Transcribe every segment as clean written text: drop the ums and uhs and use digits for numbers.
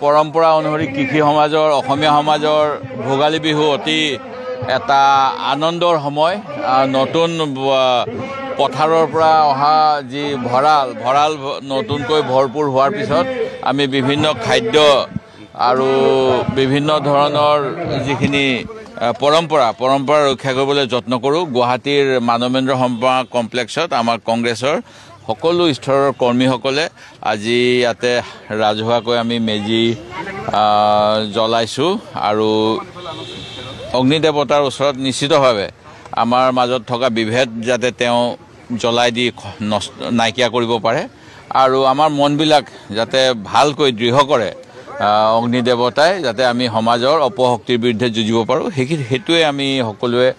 পৰম্পৰা অনুসৰি কৃষি সমাজৰ অসমীয়া সমাজৰ ভোগালী বিহু অতি এটা আনন্দৰ সময়। নতুন পথাৰৰ পৰা অহা যি ভঁৰাল নতুনকৈ ভৰপূৰ হোৱাৰ পিছত আমি বিভিন্ন খাদ্য আৰু বিভিন্ন ধৰণৰ যিখিনি পৰম্পৰা ৰক্ষা কৰিবলৈ যত্ন কৰোঁ। গুৱাহাটীৰ মানৱেন্দ্ৰ সম্পা কমপ্লেক্সত আমাৰ কংগ্ৰেছৰ সকলো স্তৰৰ কৰ্মীসকলে আজি ইয়াতে ৰাজহুৱাকৈ আমি মেজি জ্বলাইছোঁ আৰু অগ্নি দেৱতাৰ ওচৰত নিশ্চিতভাৱে আমাৰ মাজত থকা বিভেদ যাতে তেওঁ জ্বলাই দি নাইকিয়া কৰিব পাৰে আৰু আমাৰ মনবিলাক যাতে ভালকৈ দৃঢ় কৰে অগ্নি দেৱতাই, যাতে আমি সমাজৰ অপশক্তিৰ বিৰুদ্ধে যুঁজিব পাৰোঁ। সেইটোৱে আমি সকলোৱে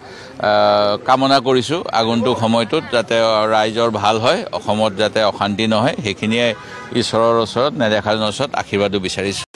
কামনা কৰিছোঁ। আগন্তুক সময়টোত যাতে ৰাইজৰ ভাল হয়, অসমত যাতে অশান্তি নহয়, সেইখিনিয়ে ঈশ্বৰৰ ওচৰত নেদেখাজনৰ ওচৰত আশীৰ্বাদো বিচাৰিছোঁ।